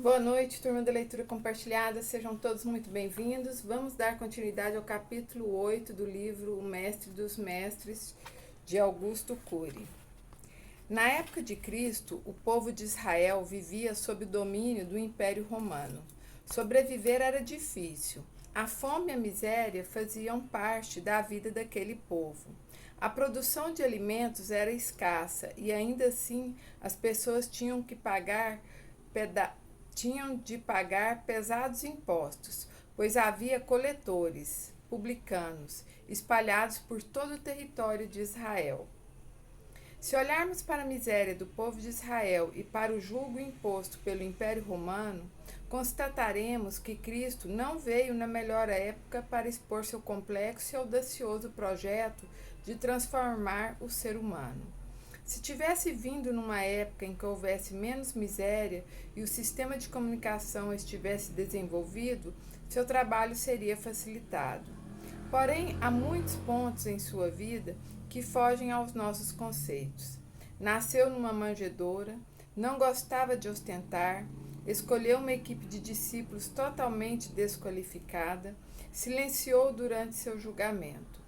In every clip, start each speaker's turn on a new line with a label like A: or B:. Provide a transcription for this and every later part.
A: Boa noite, turma da leitura compartilhada, sejam todos muito bem-vindos. Vamos dar continuidade ao capítulo 8 do livro O Mestre dos Mestres, de Augusto Cury. Na época de Cristo, o povo de Israel vivia sob o domínio do Império Romano. Sobreviver era difícil. A fome e a miséria faziam parte da vida daquele povo. A produção de alimentos era escassa e ainda assim as pessoas tinham de pagar pesados impostos, pois havia coletores, publicanos, espalhados por todo o território de Israel. Se olharmos para a miséria do povo de Israel e para o julgo imposto pelo Império Romano, constataremos que Cristo não veio na melhor época para expor seu complexo e audacioso projeto de transformar o ser humano. Se tivesse vindo numa época em que houvesse menos miséria e o sistema de comunicação estivesse desenvolvido, seu trabalho seria facilitado. Porém, há muitos pontos em sua vida que fogem aos nossos conceitos. Nasceu numa manjedoura, não gostava de ostentar, escolheu uma equipe de discípulos totalmente desqualificada, silenciou durante seu julgamento.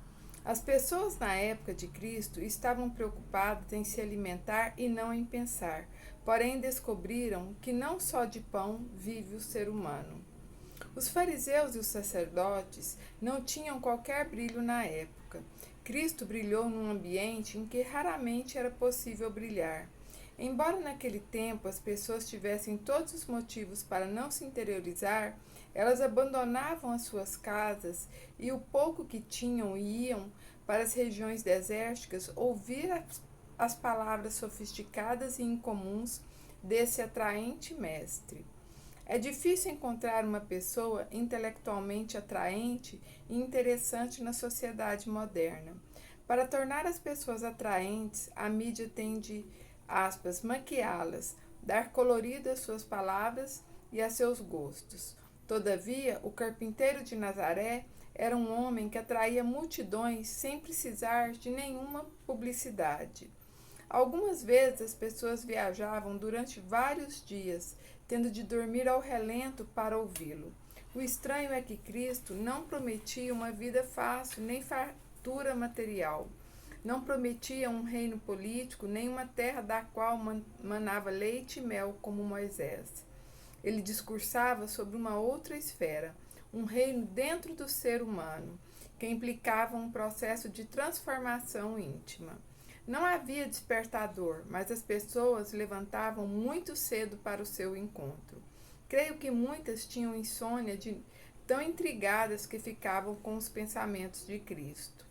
A: As pessoas na época de Cristo estavam preocupadas em se alimentar e não em pensar, porém descobriram que não só de pão vive o ser humano. Os fariseus e os sacerdotes não tinham qualquer brilho na época. Cristo brilhou num ambiente em que raramente era possível brilhar. Embora naquele tempo as pessoas tivessem todos os motivos para não se interiorizar, elas abandonavam as suas casas e o pouco que tinham iam para as regiões desérticas ouvir as palavras sofisticadas e incomuns desse atraente mestre. É difícil encontrar uma pessoa intelectualmente atraente e interessante na sociedade moderna. Para tornar as pessoas atraentes, a mídia tem de, aspas, maquiá-las, dar colorido às suas palavras e a seus gostos. Todavia, o carpinteiro de Nazaré era um homem que atraía multidões sem precisar de nenhuma publicidade. Algumas vezes as pessoas viajavam durante vários dias, tendo de dormir ao relento para ouvi-lo. O estranho é que Cristo não prometia uma vida fácil nem fartura material. Não prometia um reino político, nem uma terra da qual manava leite e mel como Moisés. Ele discursava sobre uma outra esfera, um reino dentro do ser humano, que implicava um processo de transformação íntima. Não havia despertador, mas as pessoas levantavam muito cedo para o seu encontro. Creio que muitas tinham insônia tão intrigadas que ficavam com os pensamentos de Cristo.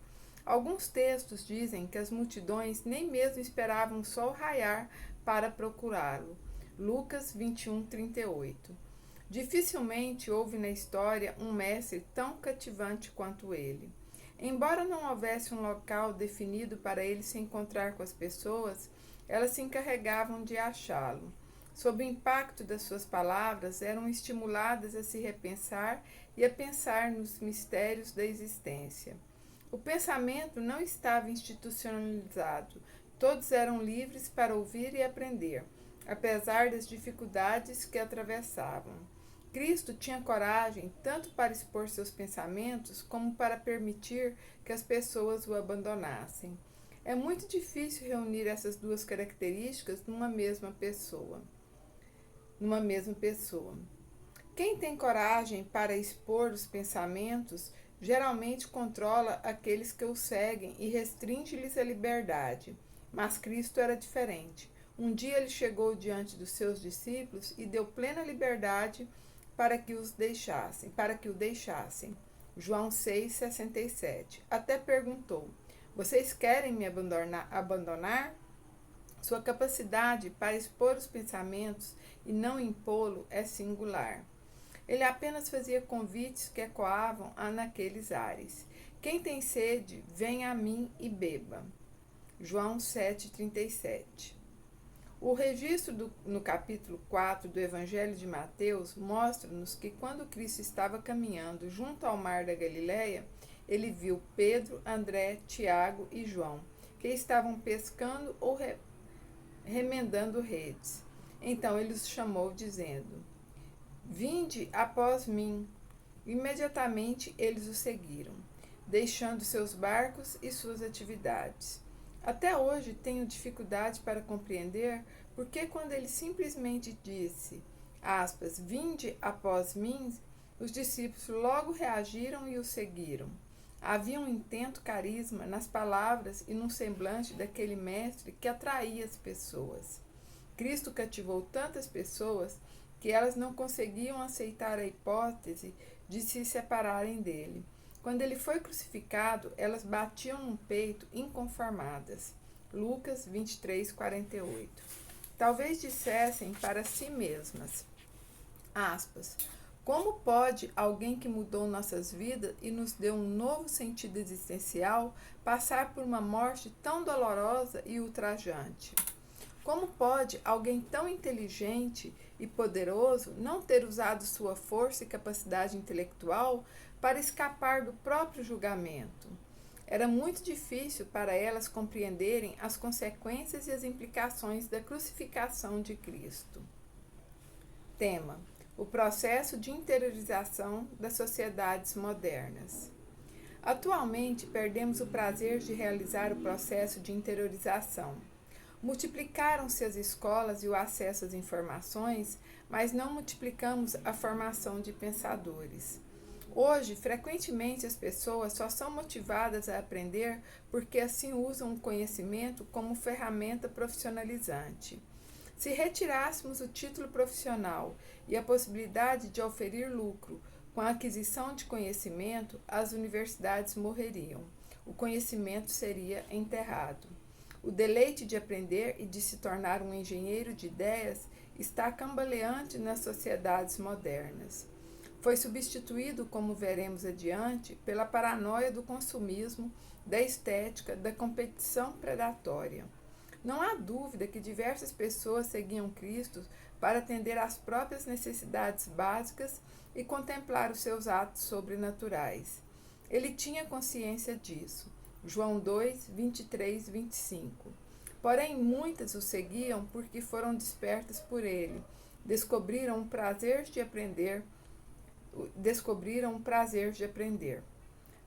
A: Alguns textos dizem que as multidões nem mesmo esperavam o sol raiar para procurá-lo. Lucas 21:38. Dificilmente houve na história um mestre tão cativante quanto ele. Embora não houvesse um local definido para ele se encontrar com as pessoas, elas se encarregavam de achá-lo. Sob o impacto das suas palavras, eram estimuladas a se repensar e a pensar nos mistérios da existência. O pensamento não estava institucionalizado, todos eram livres para ouvir e aprender, apesar das dificuldades que atravessavam. Cristo tinha coragem tanto para expor seus pensamentos como para permitir que as pessoas o abandonassem. É muito difícil reunir essas duas características numa mesma pessoa. Quem tem coragem para expor os pensamentos geralmente controla aqueles que o seguem e restringe-lhes a liberdade. Mas Cristo era diferente. Um dia ele chegou diante dos seus discípulos e deu plena liberdade para que o deixassem. João 6,67. Até perguntou: vocês querem me abandonar? Sua capacidade para expor os pensamentos e não impô-lo é singular. Ele apenas fazia convites que ecoavam naqueles ares. Quem tem sede, venha a mim e beba. João 7,37. O registro no capítulo 4 do Evangelho de Mateus mostra-nos que quando Cristo estava caminhando junto ao mar da Galileia, ele viu Pedro, André, Tiago e João, que estavam pescando ou remendando redes. Então ele os chamou, dizendo: Vinde após mim. Imediatamente eles o seguiram, deixando seus barcos e suas atividades. Até hoje tenho dificuldade para compreender porque quando ele simplesmente disse, aspas, vinde após mim, os discípulos logo reagiram e o seguiram. Havia um intento carisma nas palavras e no semblante daquele mestre que atraía as pessoas. Cristo cativou tantas pessoas que elas não conseguiam aceitar a hipótese de se separarem dele. Quando ele foi crucificado, elas batiam no peito inconformadas. Lucas 23, 48. Talvez dissessem para si mesmas, aspas, como pode alguém que mudou nossas vidas e nos deu um novo sentido existencial passar por uma morte tão dolorosa e ultrajante? Como pode alguém tão inteligente e poderoso não ter usado sua força e capacidade intelectual para escapar do próprio julgamento? Era muito difícil para elas compreenderem as consequências e as implicações da crucificação de Cristo. Tema: o processo de interiorização das sociedades modernas. Atualmente, perdemos o prazer de realizar o processo de interiorização. Multiplicaram-se as escolas e o acesso às informações, mas não multiplicamos a formação de pensadores. Hoje, frequentemente as pessoas só são motivadas a aprender porque assim usam o conhecimento como ferramenta profissionalizante. Se retirássemos o título profissional e a possibilidade de oferir lucro com a aquisição de conhecimento, as universidades morreriam. O conhecimento seria enterrado. O deleite de aprender e de se tornar um engenheiro de ideias está cambaleante nas sociedades modernas. Foi substituído, como veremos adiante, pela paranoia do consumismo, da estética, da competição predatória. Não há dúvida que diversas pessoas seguiam Cristo para atender às próprias necessidades básicas e contemplar os seus atos sobrenaturais. Ele tinha consciência disso. João 2, 23, 25. Porém, muitas o seguiam porque foram despertas por ele, descobriram o prazer de aprender.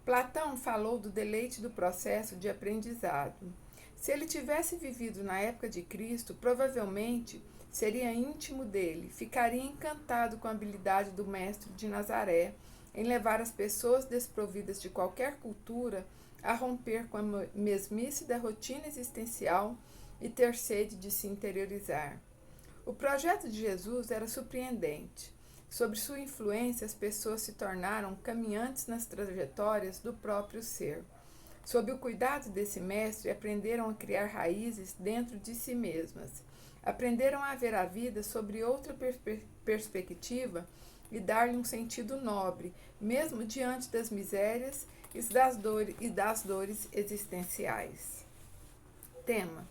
A: Platão falou do deleite do processo de aprendizado. Se ele tivesse vivido na época de Cristo, provavelmente seria íntimo dele, ficaria encantado com a habilidade do mestre de Nazaré em levar as pessoas desprovidas de qualquer cultura a romper com a mesmice da rotina existencial e ter sede de se interiorizar. O projeto de Jesus era surpreendente. Sob sua influência, as pessoas se tornaram caminhantes nas trajetórias do próprio ser. Sob o cuidado desse mestre, aprenderam a criar raízes dentro de si mesmas. Aprenderam a ver a vida sobre outra perspectiva e dar-lhe um sentido nobre, mesmo diante das misérias e das dores existenciais. Tema: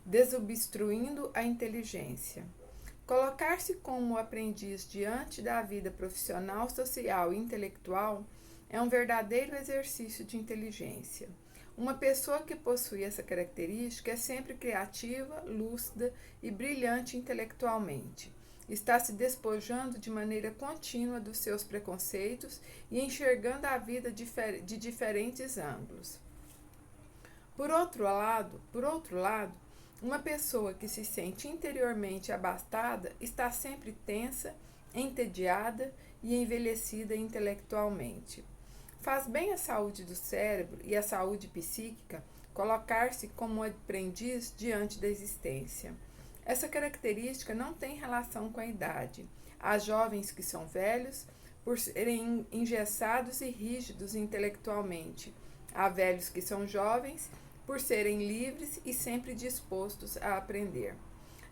A: desobstruindo a inteligência. Colocar-se como aprendiz diante da vida profissional, social e intelectual é um verdadeiro exercício de inteligência. Uma pessoa que possui essa característica é sempre criativa, lúcida e brilhante intelectualmente. Está se despojando de maneira contínua dos seus preconceitos e enxergando a vida de diferentes ângulos. Por outro lado, uma pessoa que se sente interiormente abastada está sempre tensa, entediada e envelhecida intelectualmente. Faz bem à saúde do cérebro e à saúde psíquica colocar-se como aprendiz diante da existência. Essa característica não tem relação com a idade. Há jovens que são velhos por serem engessados e rígidos intelectualmente. Há velhos que são jovens por serem livres e sempre dispostos a aprender.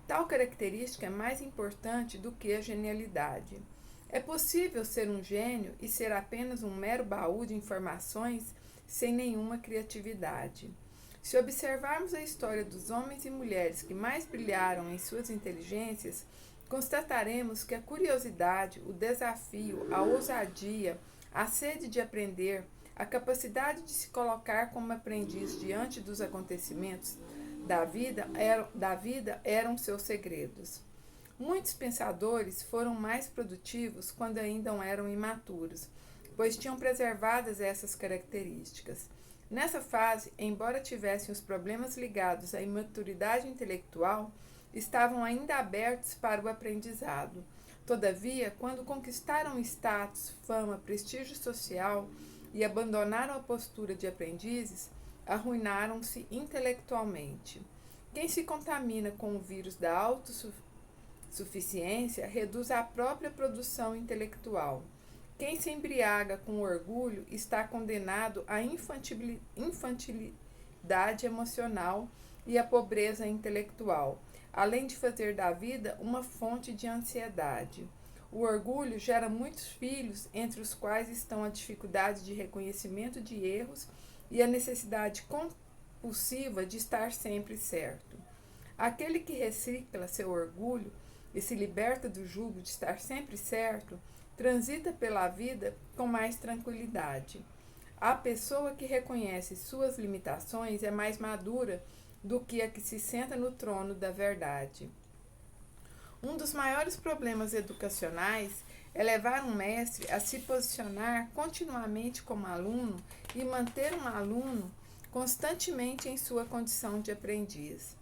A: Tal característica é mais importante do que a genialidade. É possível ser um gênio e ser apenas um mero baú de informações sem nenhuma criatividade. Se observarmos a história dos homens e mulheres que mais brilharam em suas inteligências, constataremos que a curiosidade, o desafio, a ousadia, a sede de aprender, a capacidade de se colocar como aprendiz diante dos acontecimentos da vida eram seus segredos. Muitos pensadores foram mais produtivos quando ainda eram imaturos, pois tinham preservadas essas características. Nessa fase, embora tivessem os problemas ligados à imaturidade intelectual, estavam ainda abertos para o aprendizado. Todavia, quando conquistaram status, fama, prestígio social e abandonaram a postura de aprendizes, arruinaram-se intelectualmente. Quem se contamina com o vírus da autossuficiência reduz a própria produção intelectual. Quem se embriaga com orgulho está condenado à infantilidade emocional e à pobreza intelectual, além de fazer da vida uma fonte de ansiedade. O orgulho gera muitos filhos, entre os quais estão a dificuldade de reconhecimento de erros e a necessidade compulsiva de estar sempre certo. Aquele que recicla seu orgulho e se liberta do jugo de estar sempre certo, transita pela vida com mais tranquilidade. A pessoa que reconhece suas limitações é mais madura do que a que se senta no trono da verdade. Um dos maiores problemas educacionais é levar um mestre a se posicionar continuamente como aluno e manter um aluno constantemente em sua condição de aprendiz.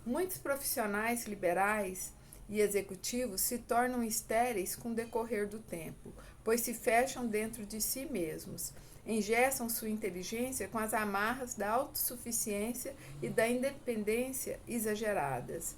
A: Muitos profissionais liberais e executivos se tornam estéreis com o decorrer do tempo, pois se fecham dentro de si mesmos, engessam sua inteligência com as amarras da autossuficiência e da independência exageradas.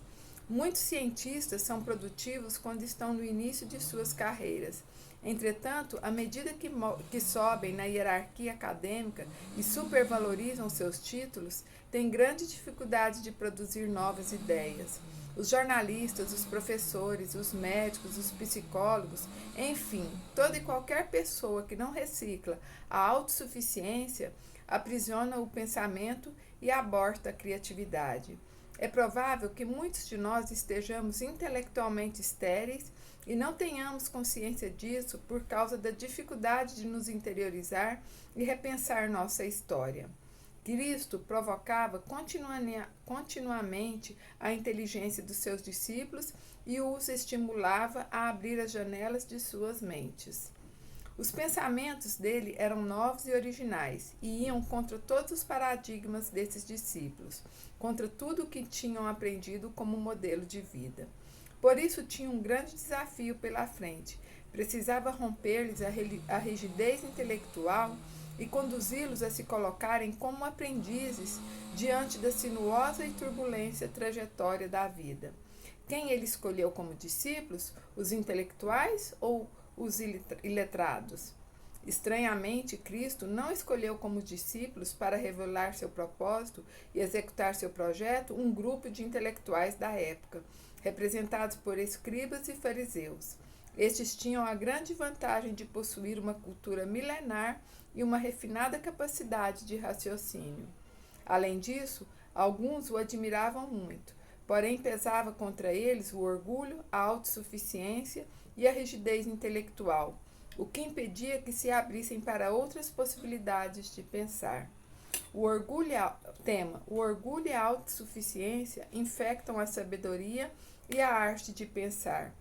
A: Muitos cientistas são produtivos quando estão no início de suas carreiras. Entretanto, à medida que sobem na hierarquia acadêmica e supervalorizam seus títulos, têm grande dificuldade de produzir novas ideias. Os jornalistas, os professores, os médicos, os psicólogos, enfim, toda e qualquer pessoa que não recicla a autossuficiência, aprisiona o pensamento e aborta a criatividade. É provável que muitos de nós estejamos intelectualmente estéreis e não tenhamos consciência disso por causa da dificuldade de nos interiorizar e repensar nossa história. Cristo provocava continuamente a inteligência dos seus discípulos e os estimulava a abrir as janelas de suas mentes. Os pensamentos dele eram novos e originais e iam contra todos os paradigmas desses discípulos, contra tudo o que tinham aprendido como modelo de vida. Por isso tinha um grande desafio pela frente. Precisava romper-lhes a rigidez intelectual e conduzi-los a se colocarem como aprendizes diante da sinuosa e turbulenta trajetória da vida. Quem ele escolheu como discípulos? Os intelectuais ou os iletrados? Estranhamente, Cristo não escolheu como discípulos para revelar seu propósito e executar seu projeto um grupo de intelectuais da época, representados por escribas e fariseus. Estes tinham a grande vantagem de possuir uma cultura milenar e uma refinada capacidade de raciocínio. Além disso, alguns o admiravam muito, porém pesava contra eles o orgulho, a autossuficiência e a rigidez intelectual, o que impedia que se abrissem para outras possibilidades de pensar. O orgulho e a autossuficiência infectam a sabedoria e a arte de pensar.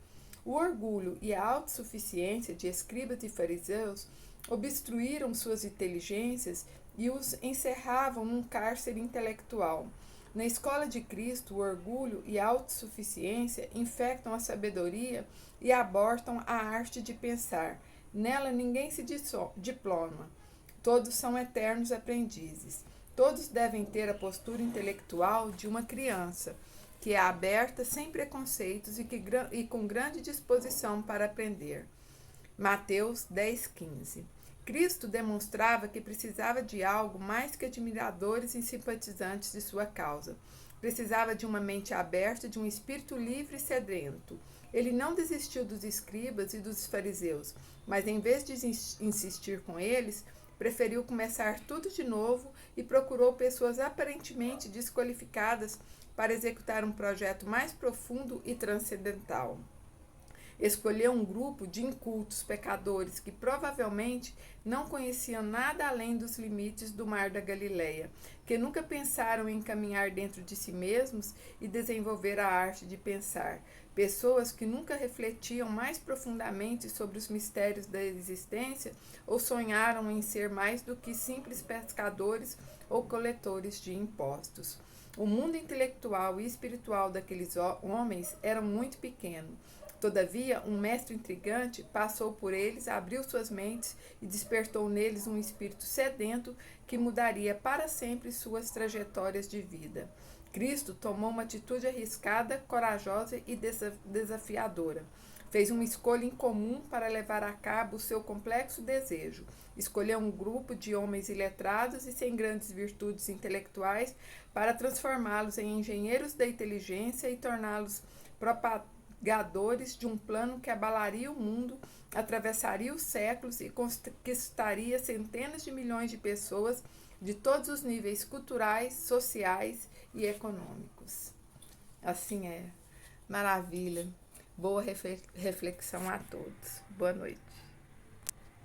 A: O orgulho e a autossuficiência de escribas e fariseus obstruíram suas inteligências e os encerravam num cárcere intelectual. Na escola de Cristo, o orgulho e a autossuficiência infectam a sabedoria e abortam a arte de pensar. Nela ninguém se diploma. Todos são eternos aprendizes. Todos devem ter a postura intelectual de uma criança, que é aberta, sem preconceitos e com grande disposição para aprender. Mateus 10:15. Cristo demonstrava que precisava de algo mais que admiradores e simpatizantes de sua causa. Precisava de uma mente aberta, de um espírito livre e sedento. Ele não desistiu dos escribas e dos fariseus, mas em vez de insistir com eles, preferiu começar tudo de novo e procurou pessoas aparentemente desqualificadas para executar um projeto mais profundo e transcendental. Escolheu um grupo de incultos pecadores que provavelmente não conheciam nada além dos limites do Mar da Galileia, que nunca pensaram em caminhar dentro de si mesmos e desenvolver a arte de pensar. Pessoas que nunca refletiam mais profundamente sobre os mistérios da existência ou sonharam em ser mais do que simples pescadores ou coletores de impostos. O mundo intelectual e espiritual daqueles homens era muito pequeno. Todavia, um mestre intrigante passou por eles, abriu suas mentes e despertou neles um espírito sedento que mudaria para sempre suas trajetórias de vida. Cristo tomou uma atitude arriscada, corajosa e desafiadora. Fez uma escolha incomum para levar a cabo o seu complexo desejo. Escolheu um grupo de homens iletrados e sem grandes virtudes intelectuais para transformá-los em engenheiros da inteligência e torná-los propagadores de um plano que abalaria o mundo, atravessaria os séculos e conquistaria centenas de milhões de pessoas de todos os níveis culturais, sociais e econômicos. Assim é. Maravilha. Boa reflexão a todos. Boa noite.